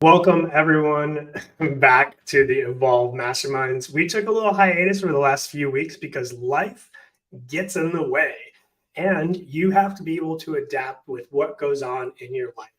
Welcome everyone back to the Evolve Masterminds. We took a little hiatus for the last few weeks because life gets in the way and you have to be able to adapt with what goes on in your life.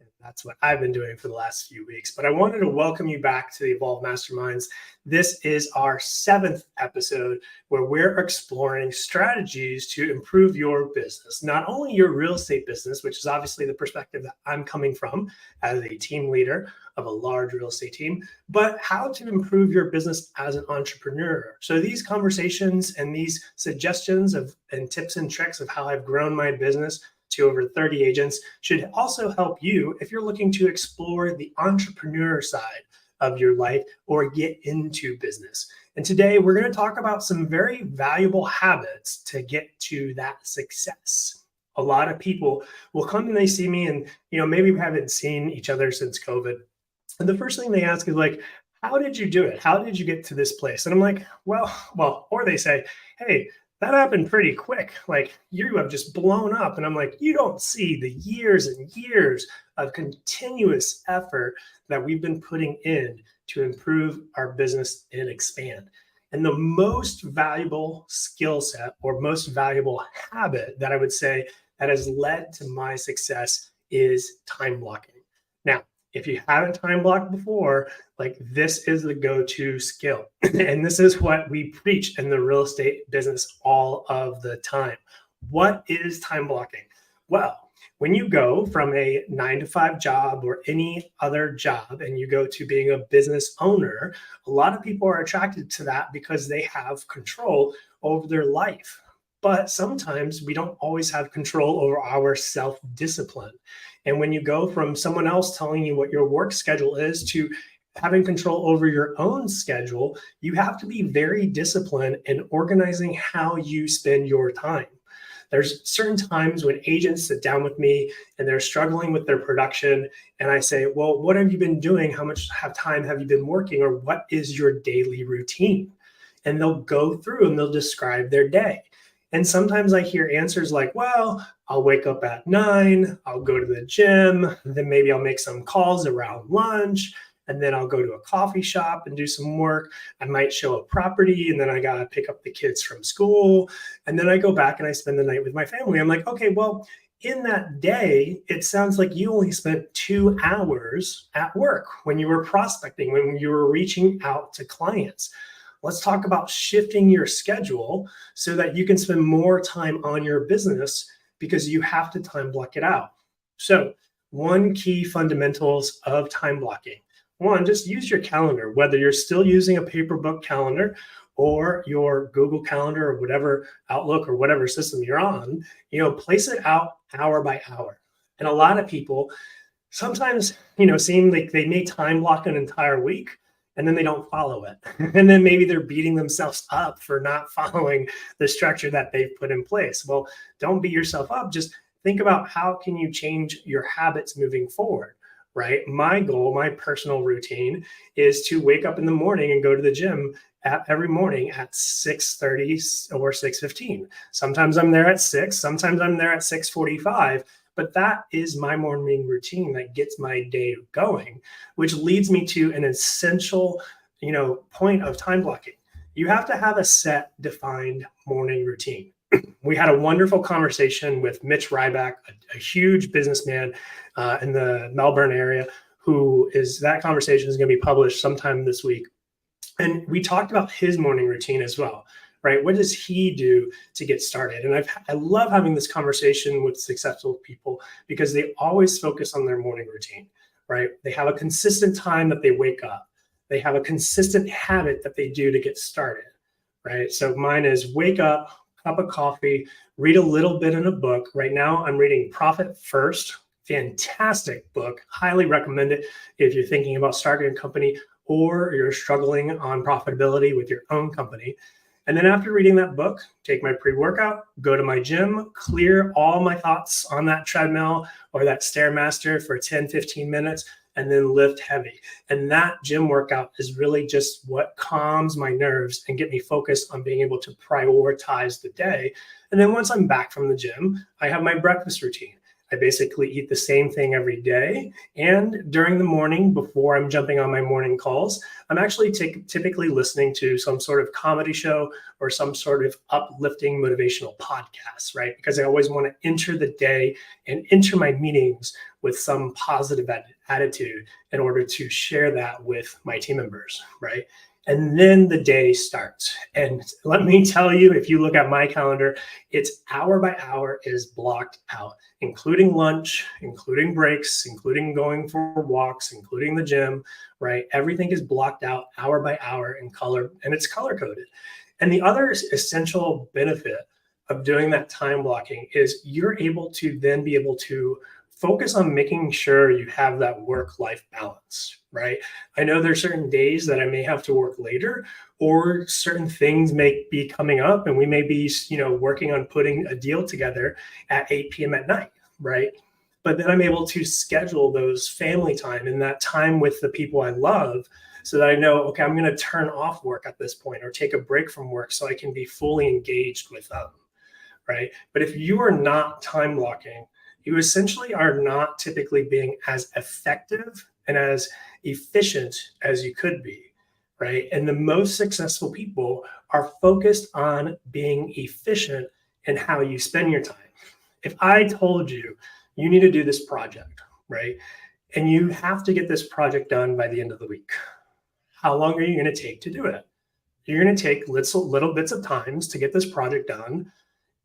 And that's what I've been doing for the last few weeks. But I wanted to welcome you back to the Evolve Masterminds. This is our 7th episode where we're exploring strategies to improve your business, not only your real estate business, which is obviously the perspective that I'm coming from as a team leader of a large real estate team, but how to improve your business as an entrepreneur. So these conversations and these suggestions and tips and tricks of how I've grown my business to over 30 agents should also help you if you're looking to explore the entrepreneur side of your life or get into business. And today we're going to talk about some very valuable habits to get to that success. A lot of people will come and they see me and, maybe we haven't seen each other since COVID. And the first thing they ask is like, how did you do it? How did you get to this place? And I'm like, well, or they say, hey, that happened pretty quick. Like you have just blown up. And I'm like, you don't see the years and years of continuous effort that we've been putting in to improve our business and expand. And the most valuable skill set or most valuable habit that I would say that has led to my success is time blocking. Now, if you haven't time blocked before, like this is the go-to skill. And this is what we preach in the real estate business all of the time. What is time blocking? Well, when you go from a 9-to-5 job or any other job and you go to being a business owner, a lot of people are attracted to that because they have control over their life. But sometimes we don't always have control over our self-discipline. And when you go from someone else telling you what your work schedule is to having control over your own schedule, you have to be very disciplined in organizing how you spend your time. There's certain times when agents sit down with me and they're struggling with their production. And I say, well, what have you been doing? How much time have you been working? Or what is your daily routine? And they'll go through and they'll describe their day. And sometimes I hear answers like, well, I'll wake up at 9, I'll go to the gym, then maybe I'll make some calls around lunch, and then I'll go to a coffee shop and do some work. I might show a property, and then I got to pick up the kids from school. And then I go back and I spend the night with my family. I'm like, okay, well, in that day, it sounds like you only spent 2 hours at work when you were prospecting, when you were reaching out to clients. Let's talk about shifting your schedule so that you can spend more time on your business because you have to time block it out. So one key fundamentals of time blocking. One, just use your calendar, whether you're still using a paper book calendar or your Google Calendar or whatever Outlook or whatever system you're on, place it out hour by hour. And a lot of people sometimes, seem like they may time block an entire week and then they don't follow it. And then maybe they're beating themselves up for not following the structure that they've put in place. Well, don't beat yourself up. Just think about how can you change your habits moving forward, right? My goal, my personal routine is to wake up in the morning and go to the gym every morning at 6:30 or 6:15. Sometimes I'm there at 6, sometimes I'm there at 6:45. But that is my morning routine that gets my day going, which leads me to an essential, point of time blocking. You have to have a set, defined morning routine. We had a wonderful conversation with Mitch Ryback, a huge businessman in the Melbourne area, that conversation is going to be published sometime this week. And we talked about his morning routine as well. Right? What does he do to get started? And I love having this conversation with successful people because they always focus on their morning routine, right? They have a consistent time that they wake up. They have a consistent habit that they do to get started, right? So mine is wake up, cup of coffee, read a little bit in a book. Right now I'm reading Profit First, fantastic book. Highly recommend it if you're thinking about starting a company or you're struggling on profitability with your own company. And then after reading that book, take my pre-workout, go to my gym, clear all my thoughts on that treadmill or that Stairmaster for 10, 15 minutes, and then lift heavy. And that gym workout is really just what calms my nerves and get me focused on being able to prioritize the day. And then once I'm back from the gym, I have my breakfast routine. I basically eat the same thing every day. And during the morning, before I'm jumping on my morning calls, I'm actually typically listening to some sort of comedy show or some sort of uplifting motivational podcast, right? Because I always want to enter the day and enter my meetings with some positive attitude in order to share that with my team members, right? And then the day starts. And let me tell you, if you look at my calendar, it's hour by hour is blocked out, including lunch, including breaks, including going for walks, including the gym, right? Everything is blocked out hour by hour in color, and it's color coded. And the other essential benefit of doing that time blocking is you're able to then be able to focus on making sure you have that work-life balance, right? I know there's certain days that I may have to work later, or certain things may be coming up and we may be, working on putting a deal together at 8 p.m. at night, right? But then I'm able to schedule those family time and that time with the people I love so that I know, okay, I'm going to turn off work at this point or take a break from work so I can be fully engaged with them, right? But if you are not time blocking, you essentially are not typically being as effective and as efficient as you could be, right? And the most successful people are focused on being efficient in how you spend your time. If I told you you need to do this project, right? And you have to get this project done by the end of the week, how long are you going to take to do it? You're going to take little bits of times to get this project done,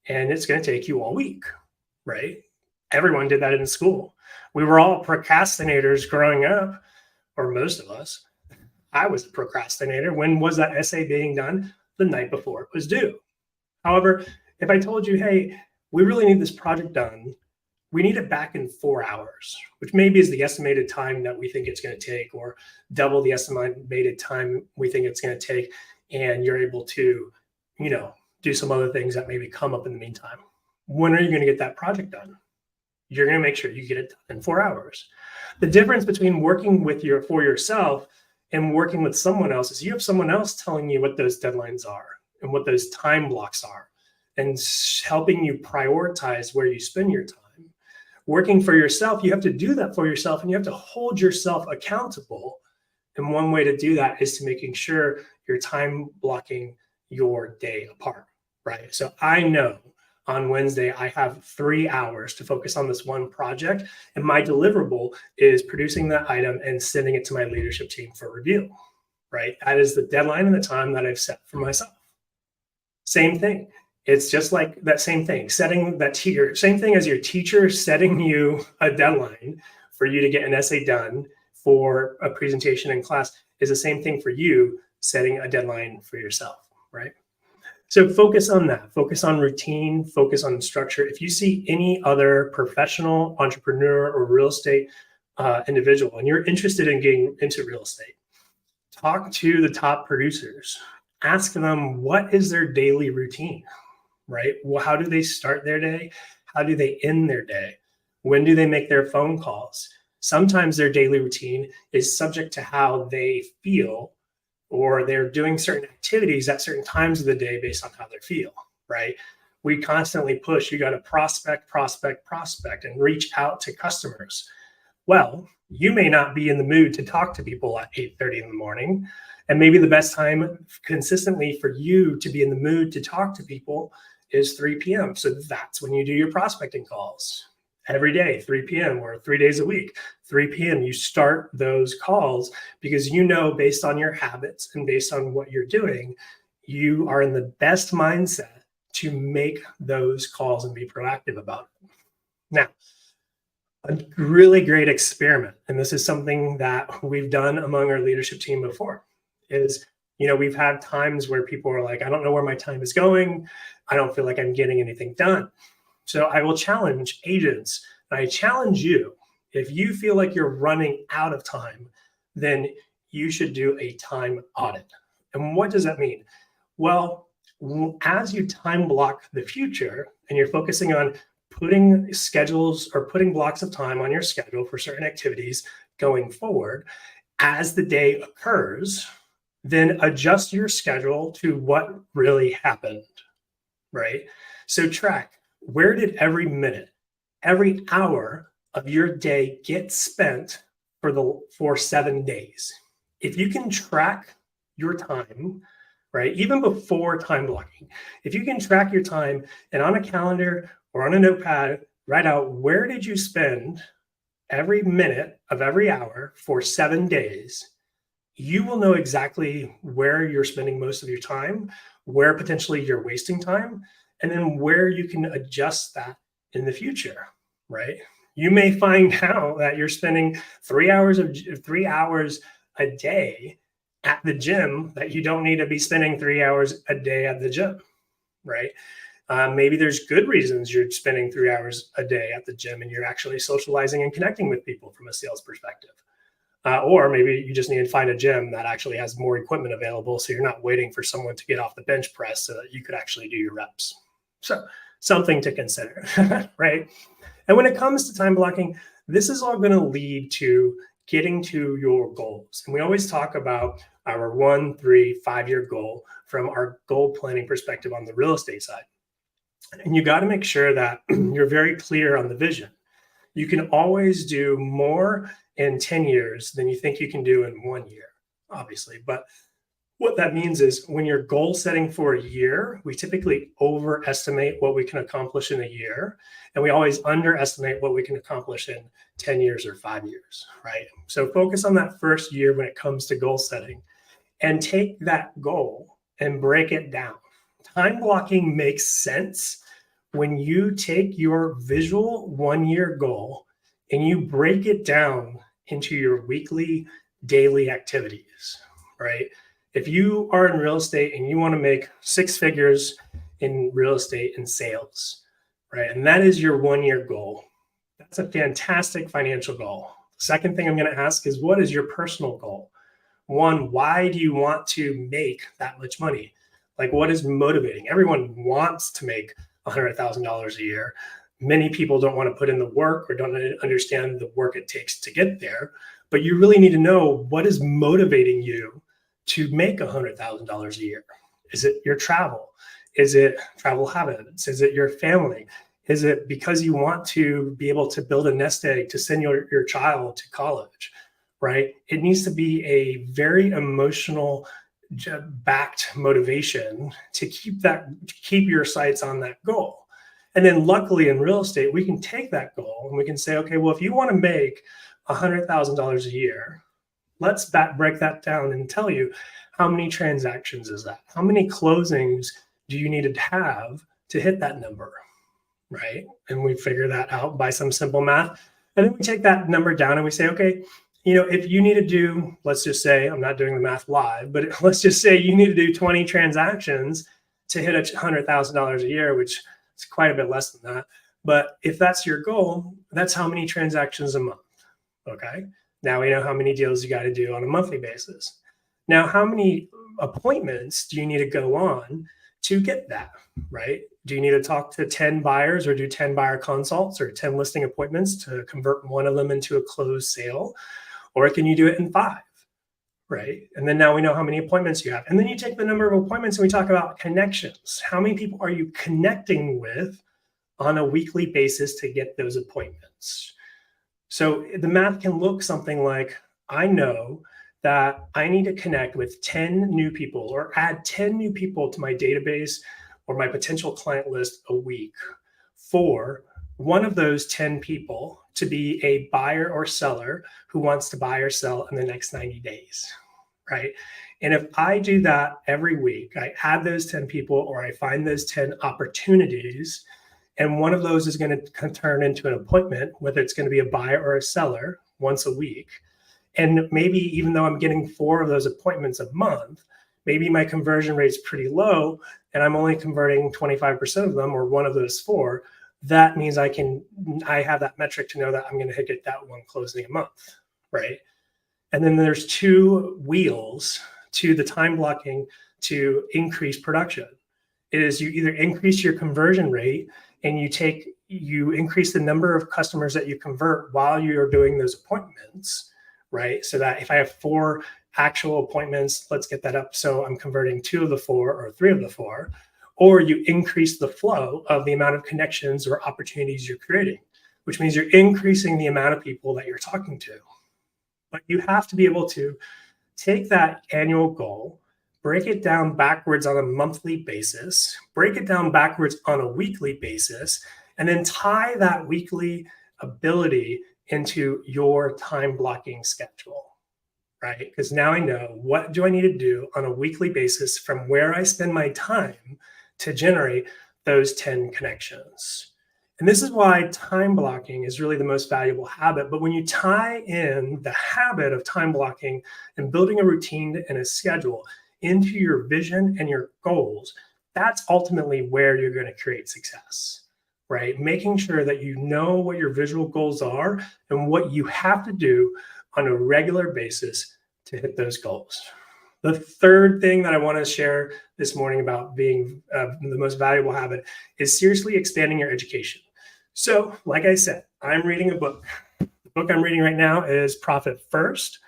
and it's going to take you all week, right? Everyone did that in school. We were all procrastinators growing up, or most of us. I was a procrastinator. When was that essay being done? The night before it was due. However, if I told you, hey, we really need this project done, we need it back in 4 hours, which maybe is the estimated time that we think it's going to take, or double the estimated time we think it's going to take, and you're able to, do some other things that maybe come up in the meantime. When are you going to get that project done? You're going to make sure you get it done in 4 hours. The difference between working for yourself and working with someone else is you have someone else telling you what those deadlines are and what those time blocks are and helping you prioritize where you spend your time. Working for yourself, you have to do that for yourself and you have to hold yourself accountable. And one way to do that is to making sure you're time blocking your day apart, right? So I know on Wednesday, I have 3 hours to focus on this one project, and my deliverable is producing that item and sending it to my leadership team for review, right? That is the deadline and the time that I've set for myself. Same thing. It's just like that same thing, setting that teacher, same thing as your teacher setting you a deadline for you to get an essay done for a presentation in class is the same thing for you setting a deadline for yourself, right? So focus on that, focus on routine, focus on structure. If you see any other professional, entrepreneur, or real estate individual, and you're interested in getting into real estate, talk to the top producers, ask them what is their daily routine, right? Well, how do they start their day? How do they end their day? When do they make their phone calls? Sometimes their daily routine is subject to how they feel, or they're doing certain activities at certain times of the day based on how they feel, right? We constantly push, you got to prospect, and reach out to customers. Well, you may not be in the mood to talk to people at 8:30 in the morning. And maybe the best time consistently for you to be in the mood to talk to people is 3 p.m. So that's when you do your prospecting calls. Every day, 3 p.m. or 3 days a week, 3 p.m. You start those calls because based on your habits and based on what you're doing, you are in the best mindset to make those calls and be proactive about it. Now, a really great experiment, and this is something that we've done among our leadership team before, is, we've had times where people are like, I don't know where my time is going. I don't feel like I'm getting anything done. So I will challenge agents. I challenge you, if you feel like you're running out of time, then you should do a time audit. And what does that mean? Well, as you time block the future and you're focusing on putting schedules or putting blocks of time on your schedule for certain activities going forward, as the day occurs, then adjust your schedule to what really happened, right? So track, where did every minute, every hour of your day gets spent for 7 days. If you can track your time, right, even before time blocking, if you can track your time and on a calendar or on a notepad, write out where did you spend every minute of every hour for 7 days, you will know exactly where you're spending most of your time, where potentially you're wasting time, and then where you can adjust that in the future, right? You may find out that you're spending 3 hours a day at the gym that you don't need to be spending 3 hours a day at the gym, right? Maybe there's good reasons you're spending 3 hours a day at the gym and you're actually socializing and connecting with people from a sales perspective. Or maybe you just need to find a gym that actually has more equipment available so you're not waiting for someone to get off the bench press so that you could actually do your reps. So something to consider, right? And when it comes to time blocking, this is all going to lead to getting to your goals. And we always talk about our 1, 3, 5-year goal from our goal planning perspective on the real estate side. And you got to make sure that you're very clear on the vision. You can always do more in 10 years than you think you can do in 1 year, obviously. But what that means is when you're goal setting for a year, we typically overestimate what we can accomplish in a year. And we always underestimate what we can accomplish in 10 years or 5 years, right? So focus on that first year when it comes to goal setting and take that goal and break it down. Time blocking makes sense when you take your visual 1-year goal and you break it down into your weekly, daily activities, right? If you are in real estate and you want to make 6 figures in real estate and sales, right? And that is your 1-year goal. That's a fantastic financial goal. The second thing I'm going to ask is, what is your personal goal? One, why do you want to make that much money? Like, what is motivating? Everyone wants to make $100,000 a year. Many people don't want to put in the work or don't understand the work it takes to get there. But you really need to know what is motivating you to make $100,000 a year. Is it your travel? Is it travel habits? Is it your family? Is it because you want to be able to build a nest egg to send your child to college, right? It needs to be a very emotional backed motivation to keep your sights on that goal. And then luckily in real estate, we can take that goal and we can say, okay, well, if you want to make $100,000 a year, let's break that down and tell you how many transactions is that? How many closings do you need to have to hit that number, right? And we figure that out by some simple math. And then we take that number down and we say, okay, if you need to do, let's just say, I'm not doing the math live, but let's just say you need to do 20 transactions to hit $100,000 a year, which is quite a bit less than that. But if that's your goal, that's how many transactions a month, okay? Now we know how many deals you got to do on a monthly basis. Now, how many appointments do you need to go on to get that, right? Do you need to talk to 10 buyers or do 10 buyer consults or 10 listing appointments to convert one of them into a closed sale? Or can you do it in 5, right? And then now we know how many appointments you have. And then you take the number of appointments and we talk about connections. How many people are you connecting with on a weekly basis to get those appointments? So the math can look something like, I know that I need to connect with 10 new people or add 10 new people to my database or my potential client list a week for one of those 10 people to be a buyer or seller who wants to buy or sell in the next 90 days, right? And if I do that every week, I add those 10 people or I find those 10 opportunities, and one of those is going to turn into an appointment, whether it's going to be a buyer or a seller once a week. And maybe even though I'm getting 4 of those appointments a month, maybe my conversion rate's pretty low and I'm only converting 25% of them or one of those 4. That means I have that metric to know that I'm going to get that one closing a month, right? And then there's 2 wheels to the time blocking to increase production. It is you either increase your conversion rate and you increase the number of customers that you convert while you're doing those appointments, right? So that if I have 4 actual appointments, let's get that up. So I'm converting 2 of the 4 or 3 of the 4, or you increase the flow of the amount of connections or opportunities you're creating. which means you're increasing the amount of people that you're talking to. But you have to be able to take that annual goal, break it down backwards on a monthly basis, break it down backwards on a weekly basis, and then tie that weekly ability into your time blocking schedule, right? Because now I know what do I need to do on a weekly basis from where I spend my time to generate those 10 connections. And this is why time blocking is really the most valuable habit. But when you tie in the habit of time blocking and building a routine and a schedule into your vision and your goals, that's ultimately where you're going to create success, right? Making sure that you know what your visual goals are and what you have to do on a regular basis to hit those goals. The third thing that I want to share this morning about being the most valuable habit is seriously expanding your education. So, like I said, I'm reading a book. The book I'm reading right now is Profit First.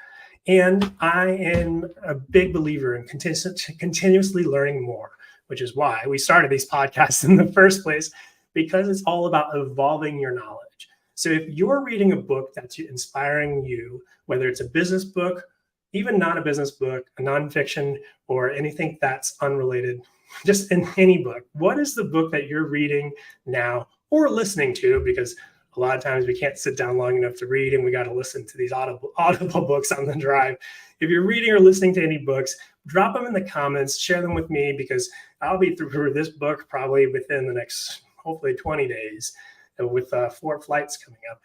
And I am a big believer in continuously learning more, which is why we started these podcasts in the first place, because it's all about evolving your knowledge. So if you're reading a book that's inspiring you, whether it's a business book, even not a business book, a nonfiction, or anything that's unrelated, just in any book, what is the book that you're reading now or listening to? Because a lot of times we can't sit down long enough to read, and we got to listen to these audible books on the drive. If you're reading or listening to any books, drop them in the comments, share them with me, because I'll be through this book probably within the next, hopefully 20 days with 4 flights coming up.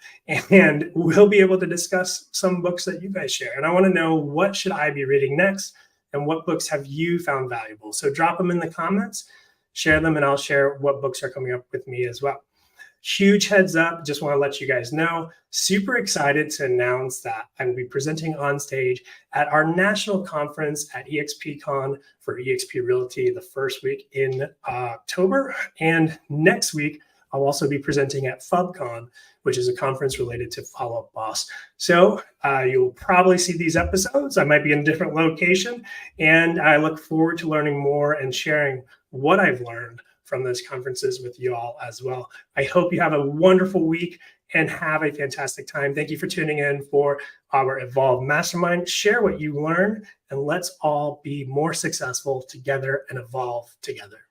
And we'll be able to discuss some books that you guys share. And I want to know, what should I be reading next? And what books have you found valuable? So drop them in the comments, share them, and I'll share what books are coming up with me as well. Huge heads up, just want to let you guys know, super excited to announce that I will be presenting on stage at our national conference at EXPCon for eXp Realty the first week in October. And next week, I'll also be presenting at FubCon, which is a conference related to Follow Up Boss. So you'll probably see these episodes. I might be in a different location, and I look forward to learning more and sharing what I've learned from those conferences with you all as well. I hope you have a wonderful week and have a fantastic time. Thank you for tuning in for our Evolve Mastermind. Share what you learned, and let's all be more successful together and evolve together.